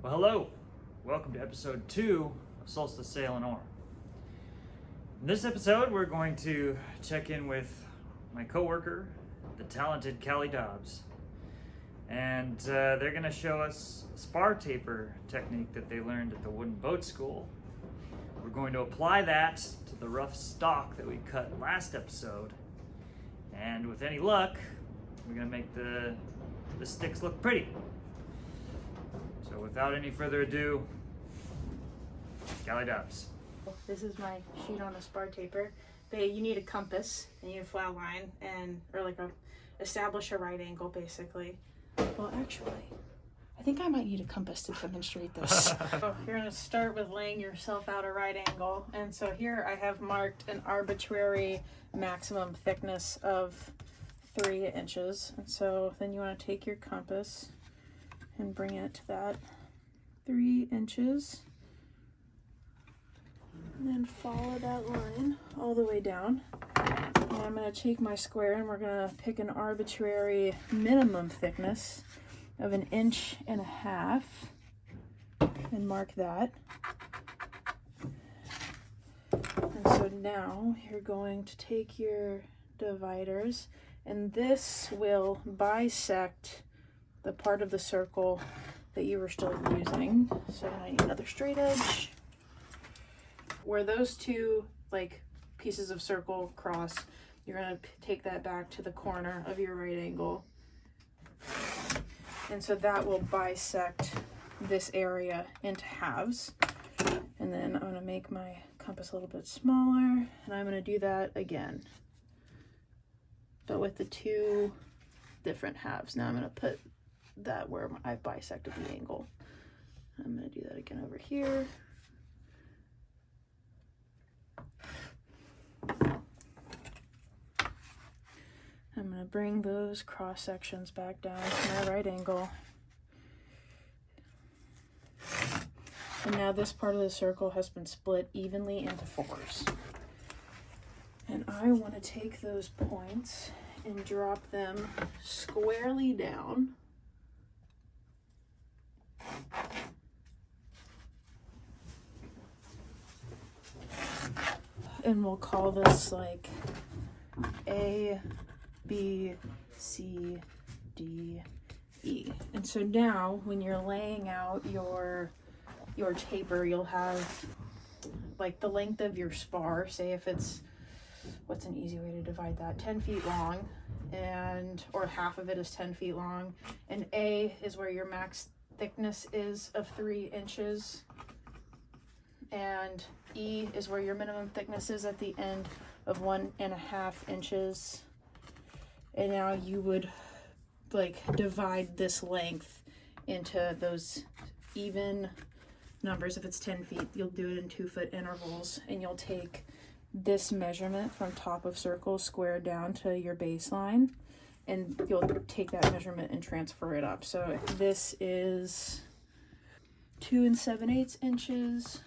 Well, hello. Welcome to episode 2 of Solstice Sail and Oar. In this episode, we're going to check in with my coworker, the talented Callie Dobbs. And they're going to show us a spar taper technique that they learned at the wooden boat school. We're going to apply that to the rough stock that we cut last episode. And with any luck, we're going to make the sticks look pretty. So without any further ado, Callie Dobbs. This is my sheet on a spar taper. But you need a compass, and you need a flat line, establish a right angle, basically. Well, actually, I think I might need a compass to demonstrate this. So you're gonna start with laying yourself out a right angle. And so here I have marked an arbitrary maximum thickness of 3 inches. And so then you wanna take your compass and bring it to that 3 inches. And then follow that line all the way down. And I'm going to take my square and we're going to pick an arbitrary minimum thickness of 1.5 inches and mark that. And so now you're going to take your dividers, and this will bisect the part of the circle that you were still using. So I need another straight edge. Where those two pieces of circle cross, you're going to take that back to the corner of your right angle. And so that will bisect this area into halves. And then I'm going to make my compass a little bit smaller, and I'm going to do that again, but with the 2 different halves. Now I'm going to put that where I've bisected the angle. I'm going to do that again over here. I'm going to bring those cross sections back down to my right angle. And now this part of the circle has been split evenly into 4s. And I want to take those points and drop them squarely down. And we'll call this A, B, C, D, E. And so now when you're laying out your taper, you'll have the length of your spar. Say if it's, what's an easy way to divide that? 10 feet long, or half of it is 10 feet long. And A is where your max thickness is of 3 inches. And E is where your minimum thickness is at the end of 1.5 inches. And now you would divide this length into those even numbers. If it's 10 feet, you'll do it in 2-foot intervals, and you'll take this measurement from top of circle square down to your baseline, and you'll take that measurement and transfer it up. So if this is 2 7/8 inches,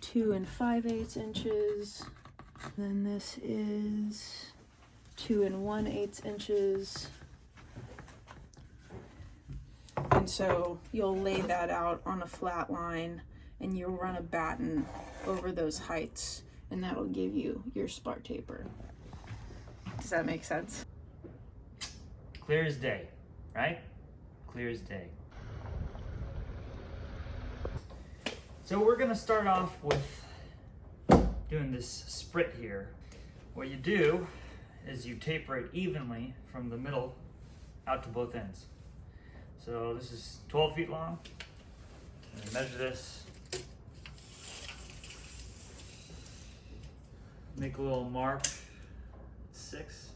2 5/8 inches, then this is 2 1/8 inches. And so you'll lay that out on a flat line, and you'll run a batten over those heights, and that will give you your spar taper. Does that make sense? Clear as day, right? Clear as day. So we're going to start off with doing this sprit here. What you do is you taper it evenly from the middle out to both ends. So this is 12 feet long. I'm going to measure this. Make a little mark. 6.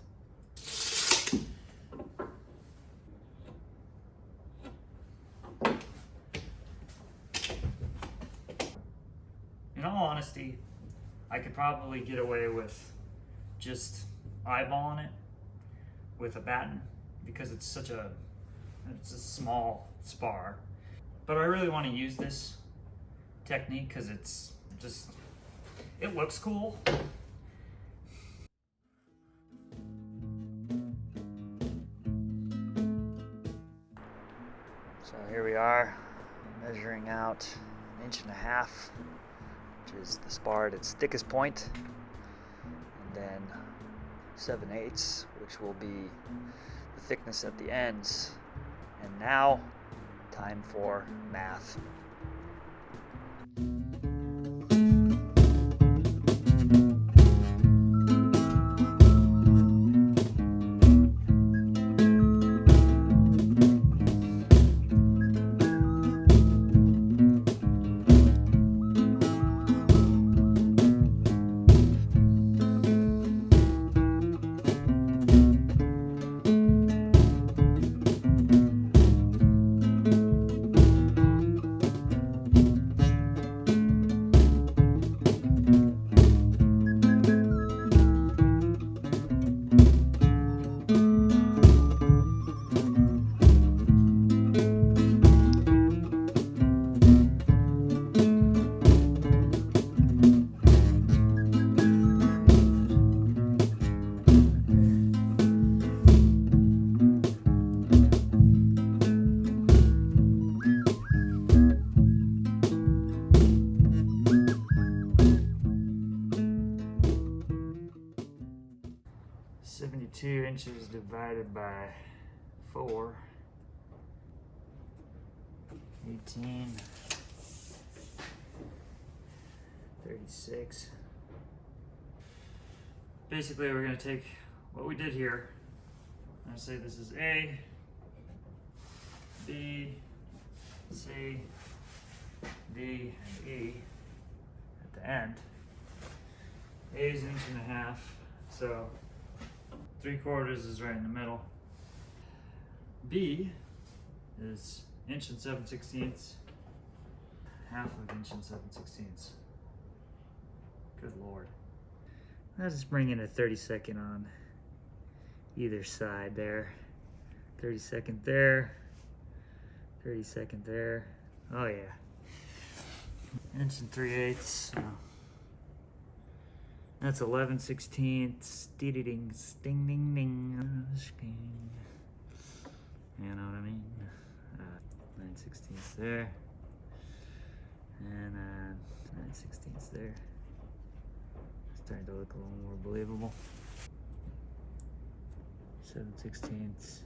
In all honesty, I could probably get away with just eyeballing it with a batten because it's a small spar. But I really want to use this technique because it looks cool. Here we are, measuring out 1.5 inches, which is the spar at its thickest point, and then 7/8, which will be the thickness at the ends. And now, time for math. Two inches divided by 4, 18, 36. Basically, we're going to take what we did here. I'm going to say this is A, B, C, D, and E at the end. A is 1.5 inches, so 3/4 is right in the middle. B is 1 7/16, 1/2 inch and 7/16. Good Lord. I'll just bring in a 32nd on either side there. 32nd there, 32nd there. Oh yeah. 1 3/8. That's 11/16. Ding ding ding ding ding. You know what I mean? 9/16 there, and 9/16 there. Starting to look a little more believable. 7/16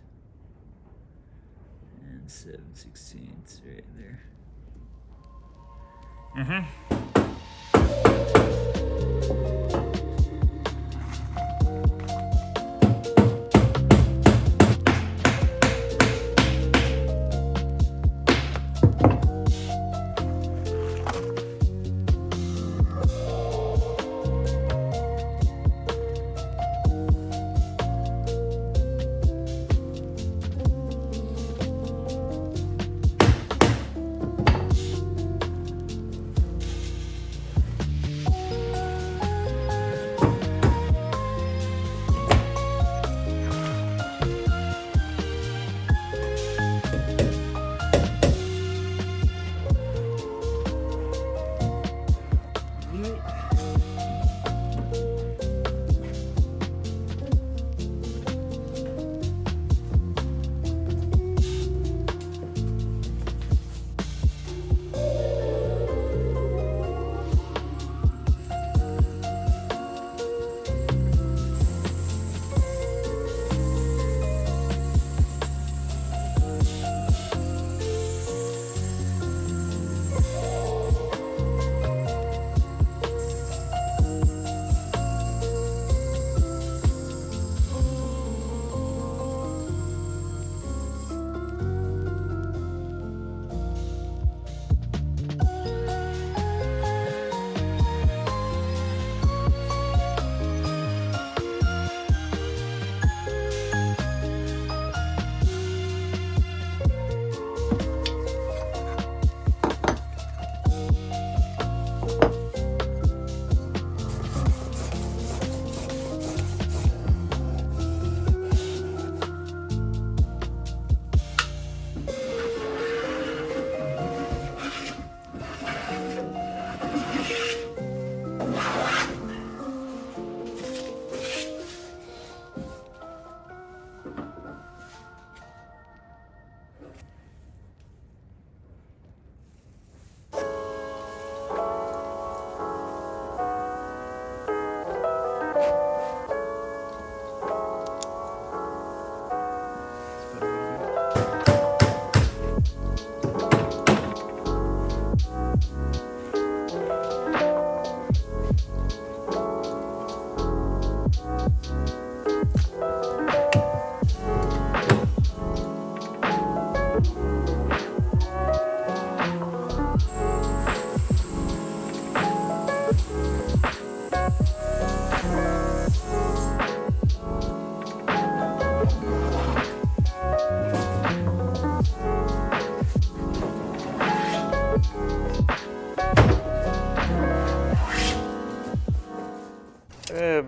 and 7/16 right there.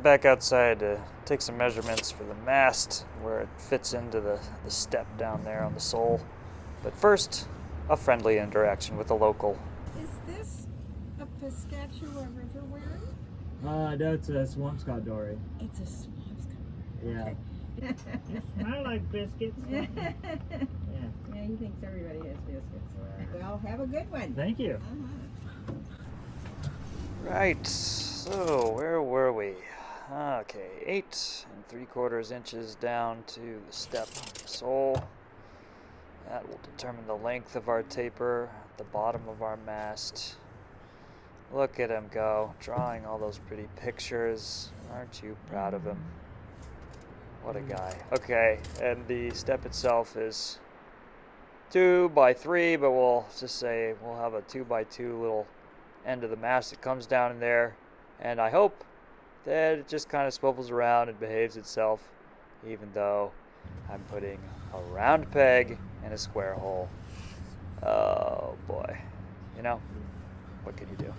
Back outside to take some measurements for the mast, where it fits into the step down there on the sole. But first, a friendly interaction with a local. Is this a Piscataqua river wearing? That's a Swampscott dory. It's a Swampscott. Yeah. Okay. I like biscuits. Yeah, he thinks everybody has biscuits. Well, have a good one. Thank you. Uh-huh. Right, so where were we? Okay, 8 3/4 inches down to the step sole. That will determine the length of our taper at the bottom of our mast. Look at him go, drawing all those pretty pictures. Aren't you proud of him? What a guy. Okay, and the step itself is 2 by 3, but we'll just say we'll have a 2 by 2 little end of the mast that comes down in there, and I hope that it just kind of swivels around and behaves itself, even though I'm putting a round peg in a square hole. Oh boy. You know, what can you do?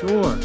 Sure.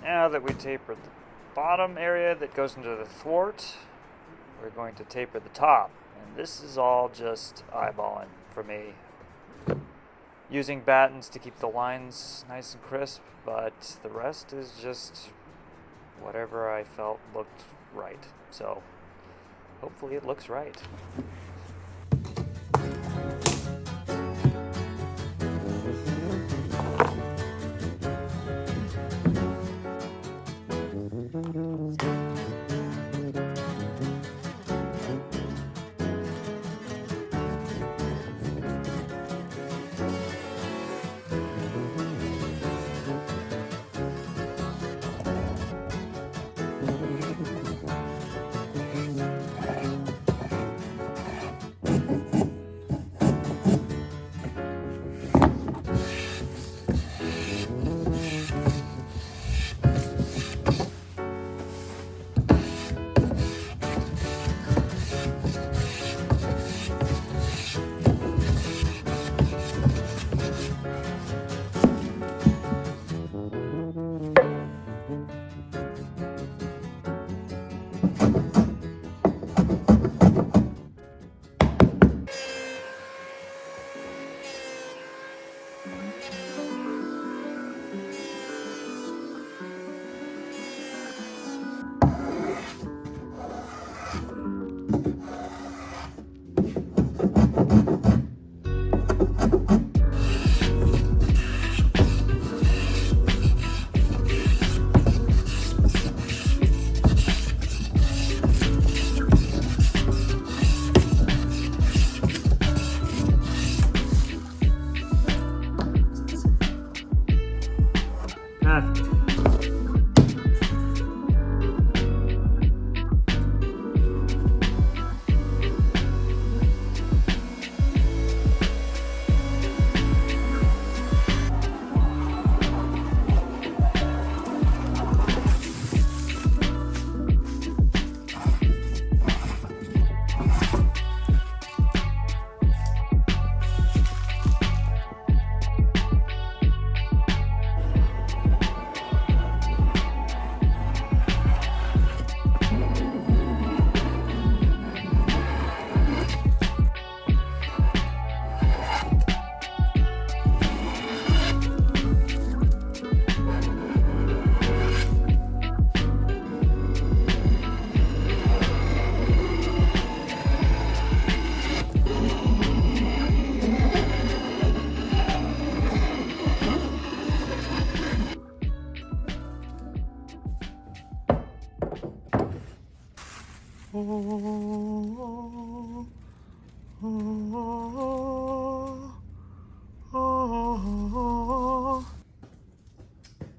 Now that we tapered the bottom area that goes into the thwart, we're going to taper the top. And this is all just eyeballing for me. Using battens to keep the lines nice and crisp, but the rest is just whatever I felt looked right. So hopefully it looks right.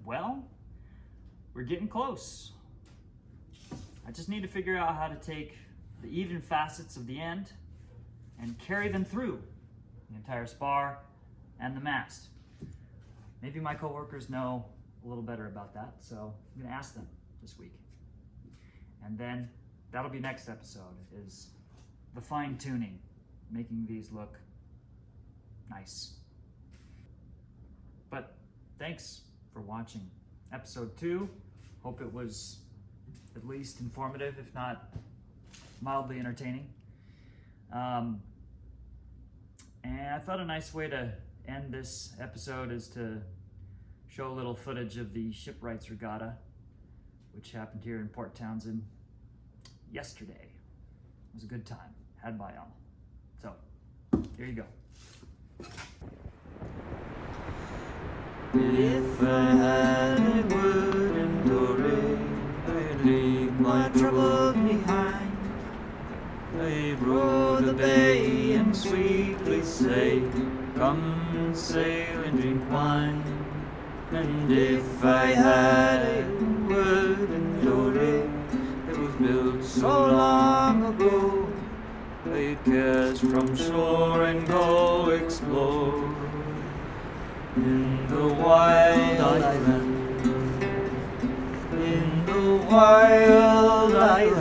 Well, we're getting close. I just need to figure out how to take the even facets of the end and carry them through the entire spar and the mast. Maybe my coworkers know a little better about that, so I'm gonna ask them this week. And then that'll be next episode, is the fine tuning, making these look nice. But thanks for watching episode 2. Hope it was at least informative, if not mildly entertaining. And I thought a nice way to end this episode is to show a little footage of the Shipwrights Regatta, which happened here in Port Townsend yesterday. It was a good time, had by all. So, here you go. If I had a wooden dory, I'd leave my trouble behind. I'd row the bay and sweetly say, come sail and drink wine. And if I had a wooden dory that was built so long ago, I'd cast from shore and go explore in the wild island, in the wild island.